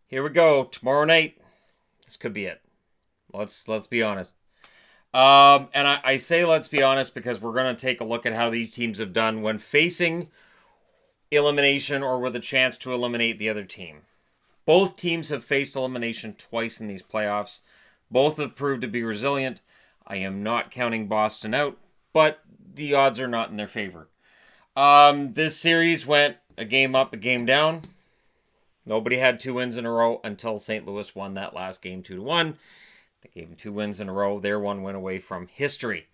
Here we go. Tomorrow night. This could be it. Let's be honest. And I say let's be honest because we're going to take a look at how these teams have done when facing elimination or with a chance to eliminate the other team. Both teams have faced elimination twice in these playoffs. Both have proved to be resilient. I am not counting Boston out, but the odds are not in their favor. This series went a game up, a game down. Nobody had 2 wins in a row until St. Louis won that last game 2-1. They gave them 2 wins in a row. They're 1 win away from history.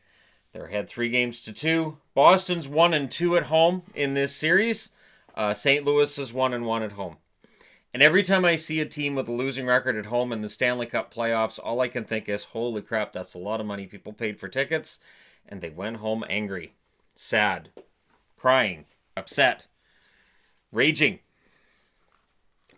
They're ahead 3-2. Boston's 1-2 at home in this series. St. Louis is 1-1 at home. And every time I see a team with a losing record at home in the Stanley Cup playoffs, all I can think is, holy crap, that's a lot of money. People paid for tickets, and they went home angry, sad, crying, upset, raging.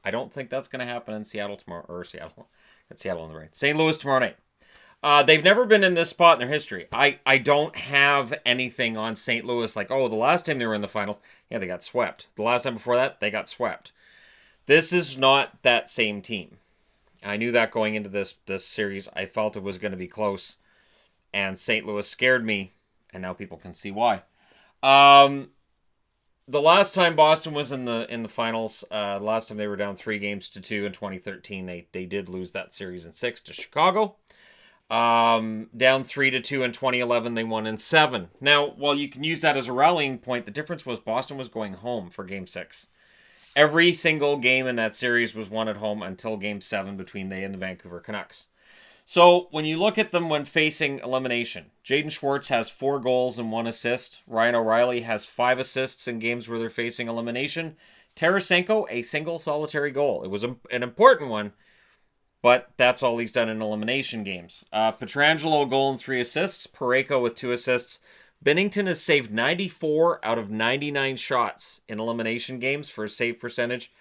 I don't think that's going to happen in Seattle tomorrow, or Seattle in the rain. St. Louis tomorrow night. They've never been in this spot in their history. I don't have anything on St. Louis like, oh, the last time they were in the finals, yeah, they got swept. The last time before that, they got swept. This is not that same team. I knew that going into this series. I felt it was going to be close, and St. Louis scared me, and now people can see why. The last time Boston was in the finals, last time they were down 3-2 in 2013, they did lose that series in 6 to Chicago. Down 3-2 in 2011, they won in 7. Now, while you can use that as a rallying point, the difference was Boston was going home for Game 6. Every single game in that series was won at home until Game 7 between they and the Vancouver Canucks. So when you look at them when facing elimination, Jaden Schwartz has 4 goals and 1 assist. Ryan O'Reilly has 5 assists in games where they're facing elimination. Tarasenko, a single solitary goal. It was an important one, but that's all he's done in elimination games. Pietrangelo, a goal and 3 assists. Parayko with 2 assists. Binnington has saved 94 out of 99 shots in elimination games for a save percentage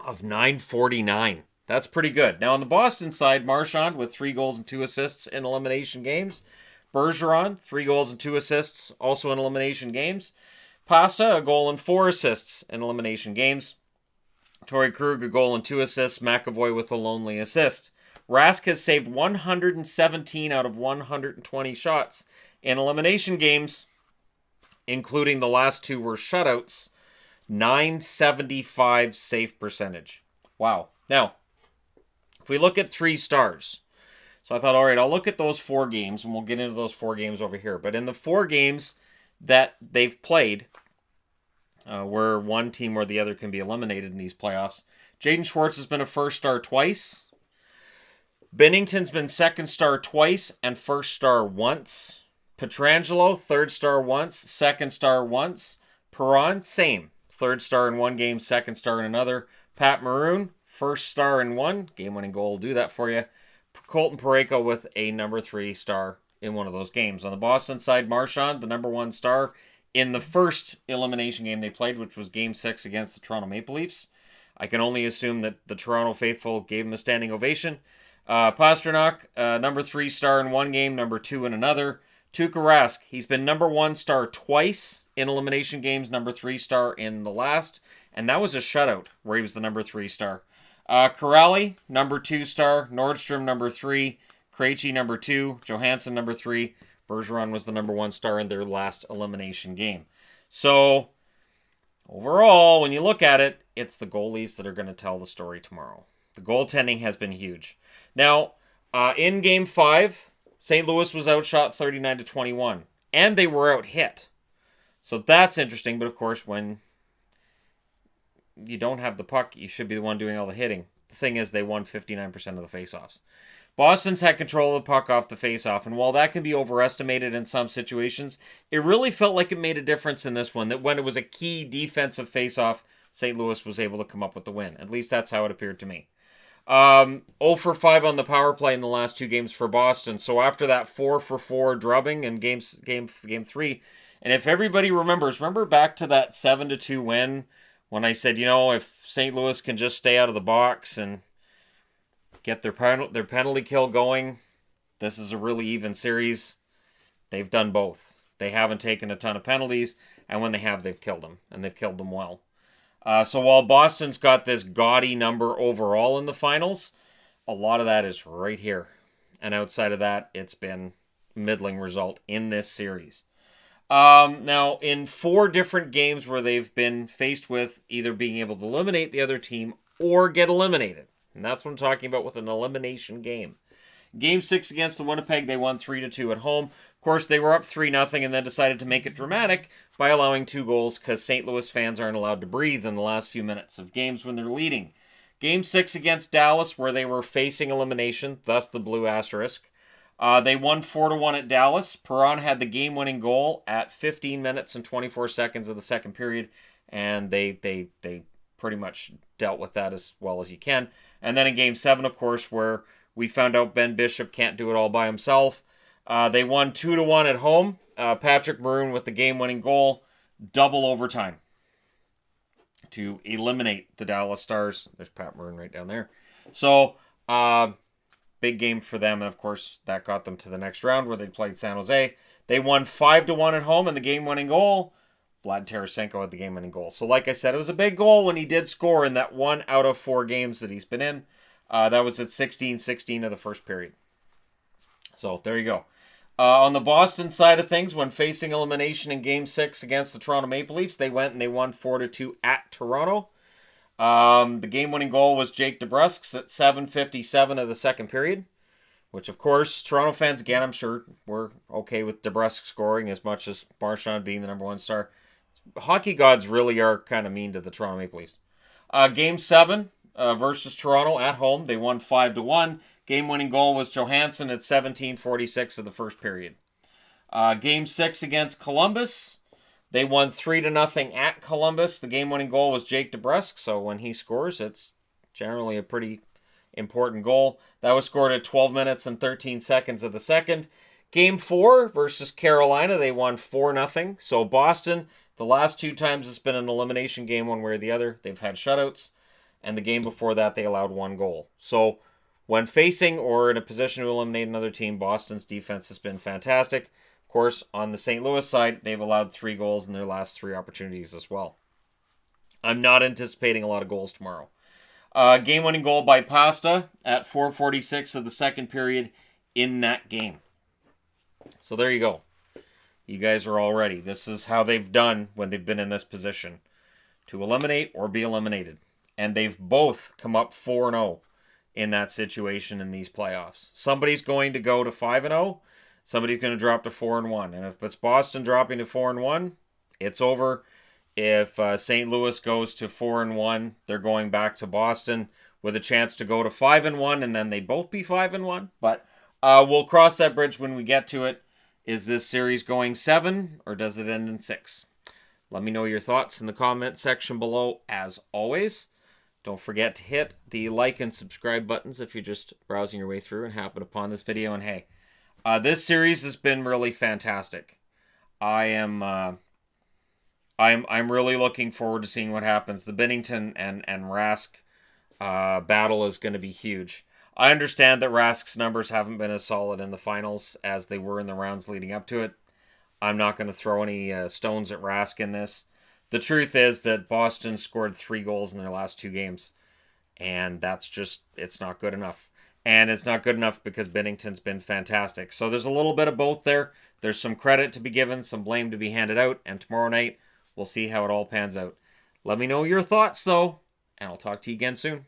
of .949. That's pretty good. Now on the Boston side, Marchand with 3 goals and 2 assists in elimination games. Bergeron, 3 goals and 2 assists, also in elimination games. Pasta, a goal and 4 assists in elimination games. Torrey Krug, a goal and 2 assists. McAvoy with a lonely assist. Rask has saved 117 out of 120 shots in elimination games, including the last 2 were shutouts. .975 save percentage. Wow. Now, if we look at 3 stars, so I thought, all right, I'll look at those 4 games, and we'll get into those 4 games over here. But in the 4 games that they've played, where one team or the other can be eliminated in these playoffs, Jaden Schwartz has been a first star twice. Binnington's been second star twice and first star once. Pietrangelo, third star once, second star once. Perron, same. Third star in 1 game, second star in another. Pat Maroon, first star in 1. Game-winning goal will do that for you. Colton Parayko with a number 3 star in one of those games. On the Boston side, Marchand, the number 1 star in the first elimination game they played, which was Game 6 against the Toronto Maple Leafs. I can only assume that the Toronto faithful gave him a standing ovation. Pastrnak, number 3 star in 1 game, number 2 in another. Tuukka Rask, he's been number 1 star twice in elimination games, number 3 star in the last, and that was a shutout where he was the number 3 star. Corrali, number 2 star. Nordstrom, number 3. Krejci, number 2. Johansson, number 3. Bergeron was the number 1 star in their last elimination game. So, overall, when you look at it, it's the goalies that are going to tell the story tomorrow. The goaltending has been huge. Now, in Game 5, St. Louis was outshot 39-21, and they were out hit. So that's interesting, but of course, when you don't have the puck, you should be the one doing all the hitting. The thing is, they won 59% of the faceoffs. Boston's had control of the puck off the faceoff, and while that can be overestimated in some situations, it really felt like it made a difference in this one, that when it was a key defensive faceoff, St. Louis was able to come up with the win. At least that's how it appeared to me. 0 for 5 on the power play in the last 2 games for Boston. So after that 4 for 4 drubbing in game 3, and if everybody remember back to that 7-2 win when I said, if St. Louis can just stay out of the box and get their penalty kill going, this is a really even series. They've done both. They haven't taken a ton of penalties, and when they have, they've killed them, and they've killed them well. So while Boston's got this gaudy number overall in the finals, a lot of that is right here. And outside of that, it's been middling result in this series. Now, in 4 different games where they've been faced with either being able to eliminate the other team or get eliminated. And that's what I'm talking about with an elimination game. Game 6 against the Winnipeg, they won 3-2 at home. Of course, they were up 3-0 and then decided to make it dramatic by allowing 2 goals because St. Louis fans aren't allowed to breathe in the last few minutes of games when they're leading. Game 6 against Dallas, where they were facing elimination, thus the blue asterisk. They won 4-1 at Dallas. Perron had the game-winning goal at 15 minutes and 24 seconds of the second period, and they pretty much dealt with that as well as you can. And then in Game 7, of course, where we found out Ben Bishop can't do it all by himself, they won 2-1 at home. Patrick Maroon with the game-winning goal, double overtime to eliminate the Dallas Stars. There's Pat Maroon right down there. So, big game for them, and of course, that got them to the next round where they played San Jose. They won 5-1 at home, and the game-winning goal, Vlad Tarasenko had the game-winning goal. So, like I said, it was a big goal when he did score in that 1 out of 4 games that he's been in. That was at 16-16 of the first period. So, there you go. On the Boston side of things, when facing elimination in Game 6 against the Toronto Maple Leafs, they went and they won 4-2 at Toronto. The game-winning goal was Jake DeBrusk's at 7:57 of the second period, which, of course, Toronto fans, again, I'm sure, were okay with DeBrusk scoring as much as Marchand being the number 1 star. Hockey gods really are kind of mean to the Toronto Maple Leafs. Game 7 versus Toronto at home, they won 5-1. Game-winning goal was Johansson at 17:46 of the first period. Game 6 against Columbus, they won 3-0 at Columbus. The game-winning goal was Jake DeBrusk, so when he scores, it's generally a pretty important goal. That was scored at 12 minutes and 13 seconds of the second. Game 4 versus Carolina, they won 4-0. So Boston, the last 2 times it's been an elimination game one way or the other, they've had shutouts. And the game before that, they allowed 1 goal. So when facing or in a position to eliminate another team, Boston's defense has been fantastic. Of course, on the St. Louis side, they've allowed 3 goals in their last 3 opportunities as well. I'm not anticipating a lot of goals tomorrow. Game-winning goal by Pasta at 4:46 of the second period in that game. So there you go. You guys are all ready. This is how they've done when they've been in this position, to eliminate or be eliminated. And they've both come up 4-0 in that situation in these playoffs. Somebody's going to go to 5-0. Somebody's going to drop to 4-1. And if it's Boston dropping to 4-1, it's over. If St. Louis goes to 4-1, they're going back to Boston with a chance to go to 5-1, and then they'd both be 5-1. But we'll cross that bridge when we get to it. Is this series going 7, or does it end in 6? Let me know your thoughts in the comment section below, as always. Don't forget to hit the like and subscribe buttons if you're just browsing your way through and happen upon this video. And hey, this series has been really fantastic. I'm really looking forward to seeing what happens. The Binnington and Rask battle is going to be huge. I understand that Rask's numbers haven't been as solid in the finals as they were in the rounds leading up to it. I'm not going to throw any stones at Rask in this. The truth is that Boston scored 3 goals in their last 2 games. And that's just, it's not good enough. And it's not good enough because Binnington's been fantastic. So there's a little bit of both there. There's some credit to be given, some blame to be handed out. And tomorrow night, we'll see how it all pans out. Let me know your thoughts, though. And I'll talk to you again soon.